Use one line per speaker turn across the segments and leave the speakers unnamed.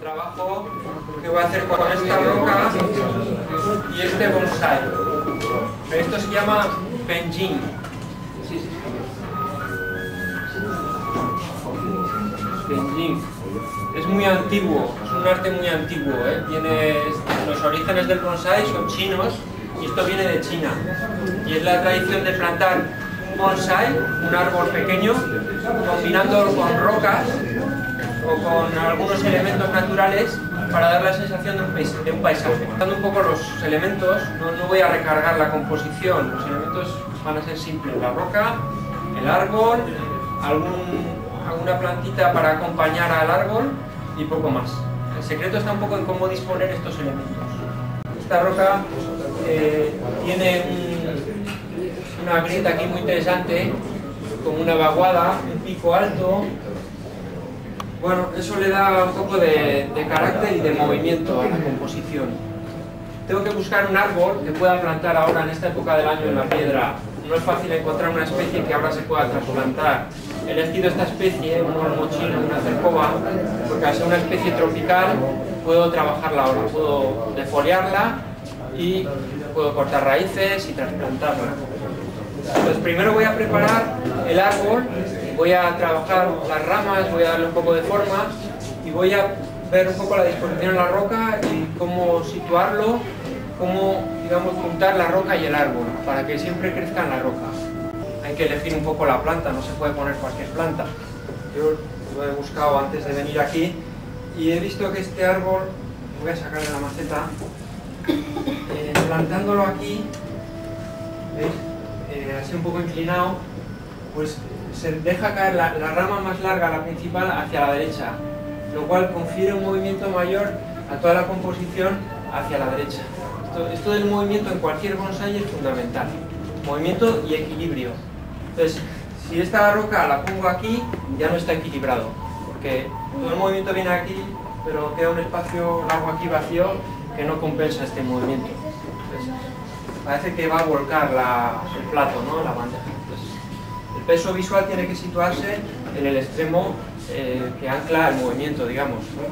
trabajo que voy a hacer con esta roca y este bonsai. Esto se llama penjing. Penjing. Es muy antiguo, es un arte muy antiguo, los orígenes del bonsai son chinos y esto viene de China. Y es la tradición de plantar un bonsai, un árbol pequeño, combinándolo con rocas o con algunos elementos naturales para dar la sensación de un paisaje. Dando un poco los elementos, no voy a recargar la composición, los elementos van a ser simples: la roca, el árbol, alguna plantita para acompañar al árbol y poco más. El secreto está un poco en cómo disponer estos elementos. Esta roca tiene una grieta aquí muy interesante, como una vaguada, un pico alto. Bueno, eso le da un poco de carácter y de movimiento a la composición. Tengo que buscar un árbol que pueda plantar ahora en esta época del año en la piedra. No es fácil encontrar una especie que ahora se pueda trasplantar. He elegido esta especie, un olmo chino, una cercoba, porque al ser una especie tropical puedo trabajarla ahora, puedo defoliarla y puedo cortar raíces y trasplantarla. Entonces primero voy a preparar el árbol, voy a trabajar las ramas, voy a darle un poco de forma y voy a ver un poco la disposición en la roca y cómo situarlo, cómo, digamos, juntar la roca y el árbol para que siempre crezca en la roca. Hay que elegir un poco la planta, no se puede poner cualquier planta. Yo lo he buscado antes de venir aquí y he visto que este árbol, voy a sacarle la maceta, plantándolo aquí, ¿veis? Así un poco inclinado, pues se deja caer la rama más larga, la principal, hacia la derecha, lo cual confiere un movimiento mayor a toda la composición hacia la derecha. Esto del movimiento en cualquier bonsai es fundamental, movimiento y equilibrio. Entonces, si esta roca la pongo aquí, ya no está equilibrado, porque todo el movimiento viene aquí, pero queda un espacio largo aquí vacío que no compensa este movimiento. Entonces, parece que va a volcar el plato, ¿no? La bandeja. Entonces, el peso visual tiene que situarse en el extremo que ancla el movimiento, digamos, ¿no?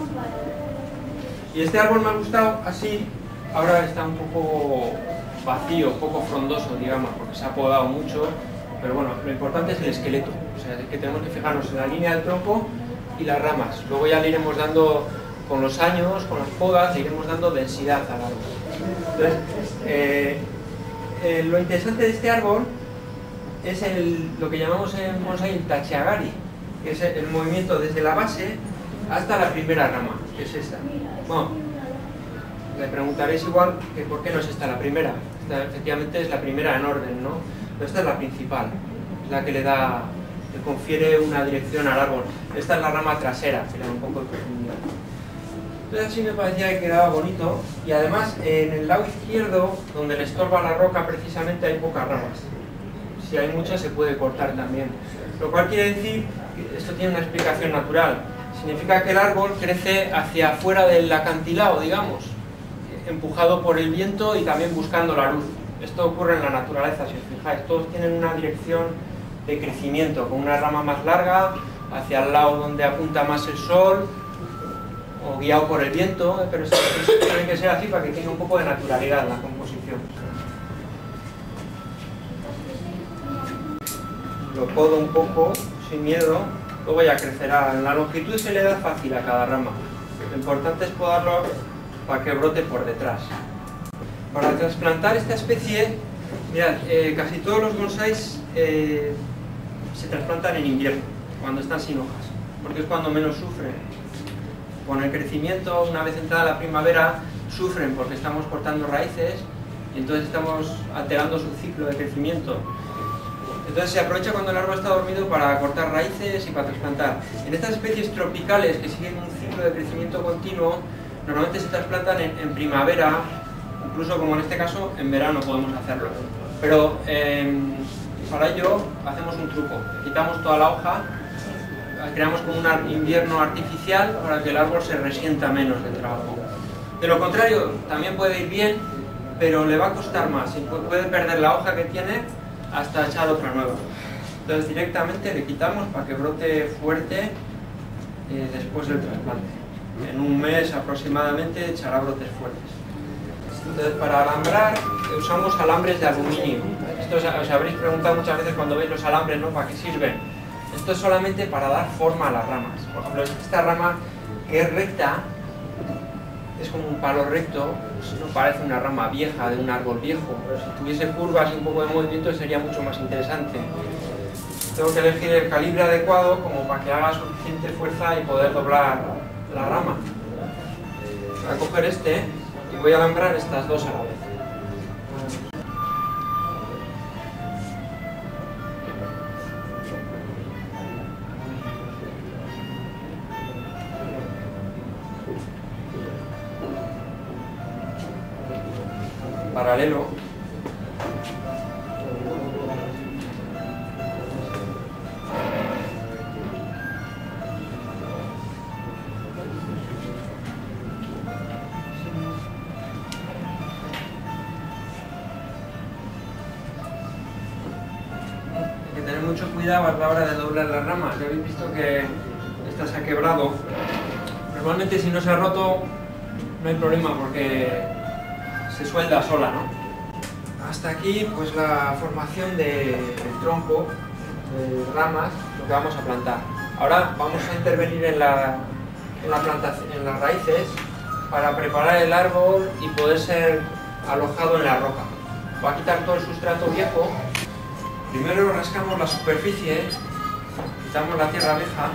Y este árbol me ha gustado así. Ahora está un poco vacío, un poco frondoso, digamos, porque se ha podado mucho, pero bueno, lo importante es el esqueleto, o sea, es que tenemos que fijarnos en la línea del tronco y las ramas. Luego ya le iremos dando, con los años, con las podas, le iremos dando densidad al árbol. Entonces, lo interesante de este árbol es lo que llamamos en bonsai el tachiagari, que es el movimiento desde la base hasta la primera rama, que es esta. Bueno, le preguntaréis igual que por qué no es esta la primera. Esta efectivamente es la primera en orden, ¿no? Pero esta es la principal, es la que le confiere una dirección al árbol. Esta es la rama trasera, que le da un poco de profundidad. Entonces así me parecía que quedaba bonito, y además en el lado izquierdo, donde le estorba la roca, precisamente hay pocas ramas. Si hay muchas se puede cortar también. Lo cual quiere decir que esto tiene una explicación natural. Significa que el árbol crece hacia afuera del acantilado, digamos, empujado por el viento y también buscando la luz. Esto ocurre en la naturaleza, si os fijáis, todos tienen una dirección de crecimiento, con una rama más larga, hacia el lado donde apunta más el sol, o guiado por el viento, pero tiene que ser así para que tenga un poco de naturalidad la composición. Lo podo un poco, sin miedo, luego ya crecerá. La longitud se le da fácil a cada rama. Lo importante es podarlo para que brote por detrás. Para trasplantar esta especie, mirad, casi todos los bonsáis se trasplantan en invierno, cuando están sin hojas, porque es cuando menos sufren. Con el crecimiento, una vez entrada la primavera, sufren porque estamos cortando raíces y entonces estamos alterando su ciclo de crecimiento. Entonces se aprovecha cuando el árbol está dormido para cortar raíces y para trasplantar. En estas especies tropicales que siguen un ciclo de crecimiento continuo, normalmente se trasplantan en primavera, incluso como en este caso, en verano podemos hacerlo. Pero para ello hacemos un truco, quitamos toda la hoja, creamos como un invierno artificial para que el árbol se resienta menos del trabajo. De lo contrario, también puede ir bien, pero le va a costar más y puede perder la hoja que tiene hasta echar otra nueva. Entonces directamente le quitamos para que brote fuerte después del trasplante. en un mes aproximadamente echará brotes fuertes. Entonces, para alambrar usamos alambres de aluminio. Esto os habréis preguntado muchas veces cuando veis los alambres, ¿no? ¿Para qué sirven? Esto es solamente para dar forma a las ramas. Por ejemplo, esta rama que es recta, es como un palo recto, no parece una rama vieja de un árbol viejo, pero si tuviese curvas y un poco de movimiento sería mucho más interesante. Tengo que elegir el calibre adecuado como para que haga suficiente fuerza y poder doblar la rama. Voy a coger este y voy a alambrar estas dos a la vez. Paralelo. Hay que tener mucho cuidado a la hora de doblar las ramas. Ya habéis visto que esta se ha quebrado. Normalmente si no se ha roto no hay problema porque se suelda sola, ¿no? Hasta aquí pues la formación del tronco, de ramas, lo que vamos a plantar. Ahora vamos a intervenir en la plantación, en las raíces, para preparar el árbol y poder ser alojado en la roca. Voy a quitar todo el sustrato viejo. Primero rascamos la superficie, quitamos la tierra vieja.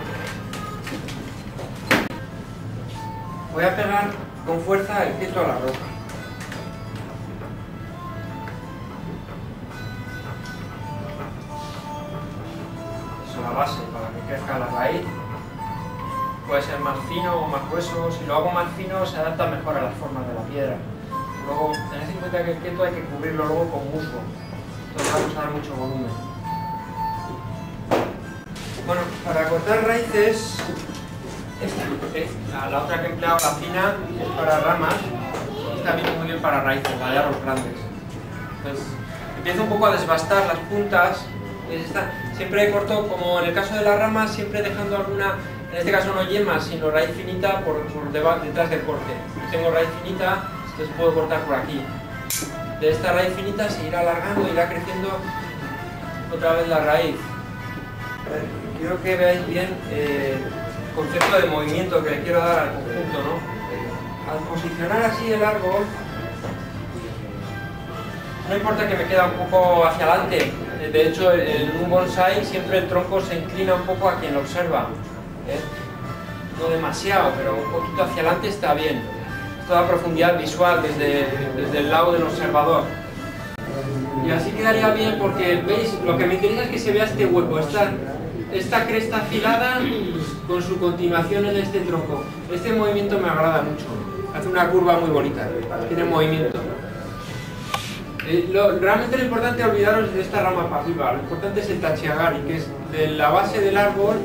Voy a pegar con fuerza el queso a la roca. La base para que crezca la raíz. Puede ser más fino o más grueso. Si lo hago más fino se adapta mejor a las formas de la piedra. Luego tened en cuenta que el keto hay que cubrirlo luego con musgo, entonces vamos a dar mucho volumen. Bueno, para cortar raíces, la otra que he empleado, la fina, es para ramas y también muy bien para raíces, la de árboles grandes. Entonces empiezo un poco a desbastar las puntas. Siempre corto, como en el caso de las ramas, siempre dejando alguna, en este caso no yemas, sino raíz finita por detrás del corte. Tengo raíz finita, entonces puedo cortar por aquí. De esta raíz finita se irá alargando, irá creciendo otra vez la raíz. Quiero que veáis bien el concepto de movimiento que le quiero dar al conjunto, ¿no? Al posicionar así el árbol, no importa que me quede un poco hacia adelante. De hecho, en un bonsái siempre el tronco se inclina un poco a quien lo observa. No demasiado, pero un poquito hacia adelante está bien. Toda profundidad visual desde el lado del observador. Y así quedaría bien porque, ¿veis? Lo que me interesa es que se vea este hueco, esta cresta afilada con su continuación en este tronco. Este movimiento me agrada mucho. Hace una curva muy bonita, tiene movimiento. Realmente lo importante es olvidaros de esta rama para arriba. Lo importante es el tachiagari, que es de la base del árbol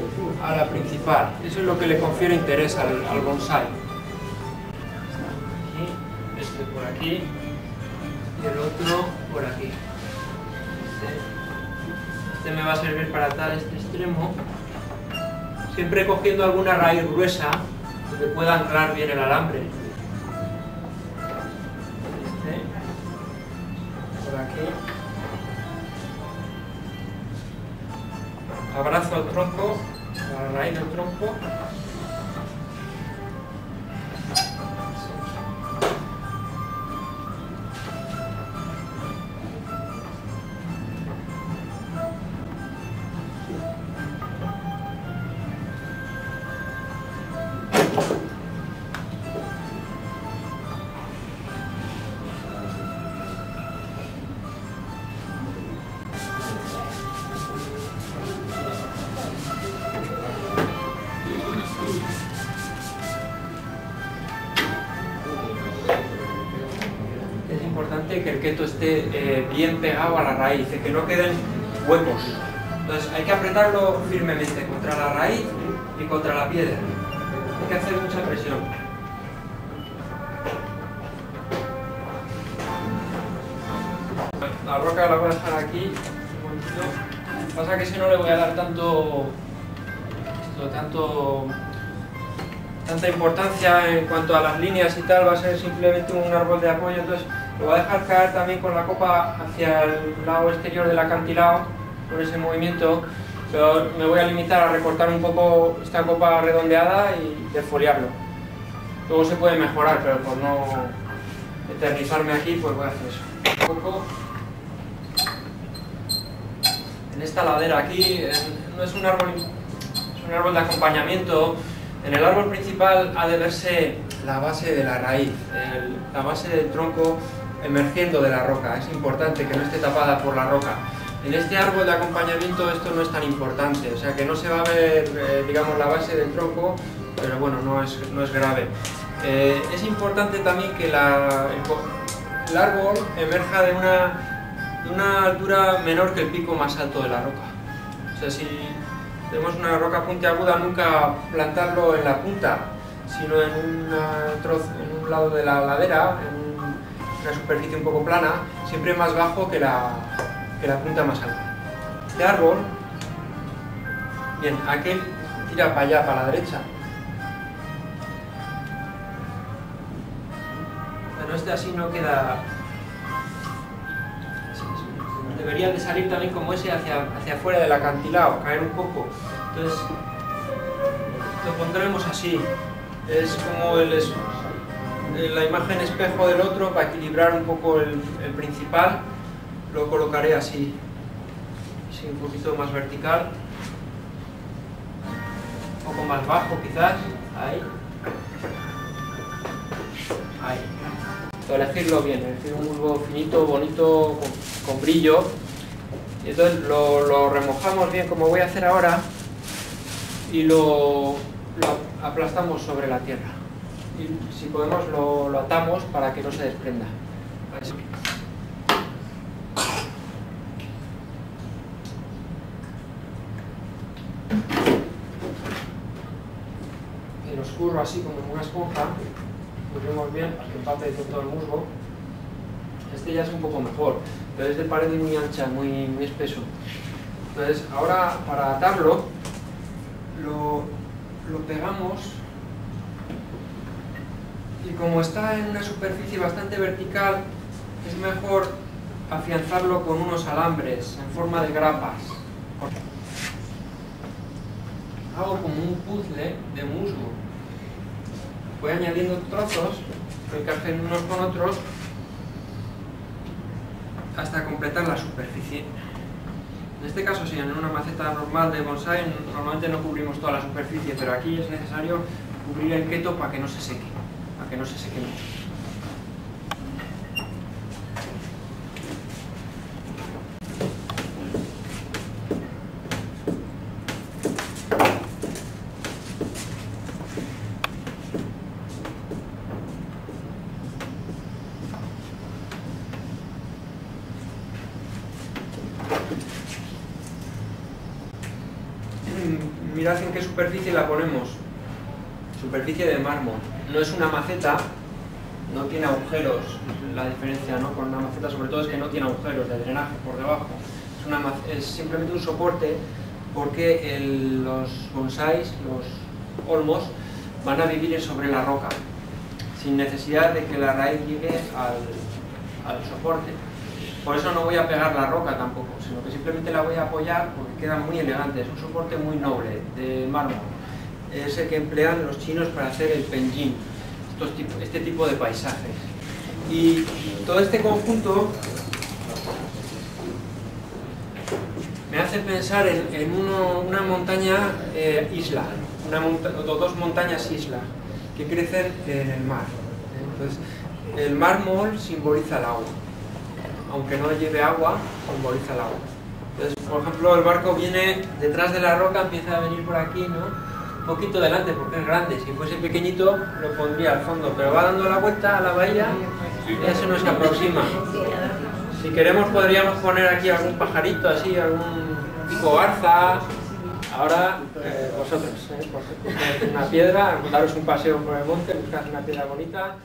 a la principal. Eso es lo que le confiere interés al bonsái. Este por aquí y el otro por aquí. Este me va a servir para atar este extremo, siempre cogiendo alguna raíz gruesa donde pueda anclar bien el alambre. Por aquí. Abrazo el tronco, la raíz del tronco. Que el keto esté bien pegado a la raíz, que no queden huecos. Entonces hay que apretarlo firmemente contra la raíz y contra la piedra. Hay que hacer mucha presión. La roca la voy a dejar aquí un momentito. Pasa que si no le voy a dar tanto tanta importancia en cuanto a las líneas y tal, va a ser simplemente un árbol de apoyo, entonces lo voy a dejar caer también con la copa hacia el lado exterior del acantilado, con ese movimiento, pero me voy a limitar a recortar un poco esta copa redondeada y defoliarlo. Luego se puede mejorar, pero por no eternizarme aquí, pues voy a hacer eso. Un poco en esta ladera aquí, no es un árbol, es un árbol de acompañamiento. En el árbol principal ha de verse la base de la raíz, la base del tronco emergiendo de la roca. Es importante que no esté tapada por la roca. En este árbol de acompañamiento esto no es tan importante, o sea que no se va a ver, digamos, la base del tronco, pero bueno, no es grave. Es importante también que el árbol emerja de una altura menor que el pico más alto de la roca. O sea, si tenemos una roca puntiaguda, nunca plantarlo en la punta, sino en un lado de la ladera, en una superficie un poco plana, siempre más bajo que la punta más alta. Este árbol, bien, aquel tira para allá, para la derecha. Pero este así no queda. Debería de salir también como ese hacia afuera del acantilado, caer un poco. Entonces lo pondremos así. Es como la imagen espejo del otro, para equilibrar un poco el principal. Lo colocaré así, un poquito más vertical, un poco más bajo quizás, ahí. Elegirlo bien, elegir un musgo finito, bonito, con brillo. Y entonces lo remojamos bien como voy a hacer ahora y lo aplastamos sobre la tierra. Y si podemos lo atamos para que no se desprenda. Así. Y lo escurro así como en una esponja. Escurrimos bien para que empape con todo el musgo. Este ya es un poco mejor, pero es de pared muy ancha, muy espeso. Entonces ahora para atarlo lo pegamos, y como está en una superficie bastante vertical, es mejor afianzarlo con unos alambres en forma de grapas. Hago como un puzzle de musgo. Voy añadiendo trozos que encajen unos con otros hasta completar la superficie. En este caso, si en una maceta normal de bonsái normalmente no cubrimos toda la superficie, pero aquí es necesario cubrir el keto para que no se seque, mucho. Mirad en qué superficie la ponemos. Superficie de mármol. No es una maceta, no tiene agujeros. La diferencia, ¿no?, con una maceta sobre todo es que no tiene agujeros de drenaje por debajo. Es simplemente un soporte, porque los bonsáis, los olmos, van a vivir sobre la roca, sin necesidad de que la raíz llegue al soporte. Por eso no voy a pegar la roca tampoco, sino que simplemente la voy a apoyar porque queda muy elegante. Es un soporte muy noble, de mármol. Es el que emplean los chinos para hacer el penjin, este tipo de paisajes. Y todo este conjunto me hace pensar en una montaña isla, o dos montañas isla, que crecen en el mar. Entonces, el mármol simboliza el agua. Aunque no lleve agua, simboliza el agua. Entonces, por ejemplo, el barco viene detrás de la roca, empieza a venir por aquí, ¿no?, un poquito delante porque es grande. Si fuese pequeñito lo pondría al fondo, pero va dando la vuelta a la bahía y ya se nos aproxima. Si queremos podríamos poner aquí algún pajarito así, algún tipo garza. Ahora vosotros, una piedra, daros un paseo por el monte, buscad una piedra bonita.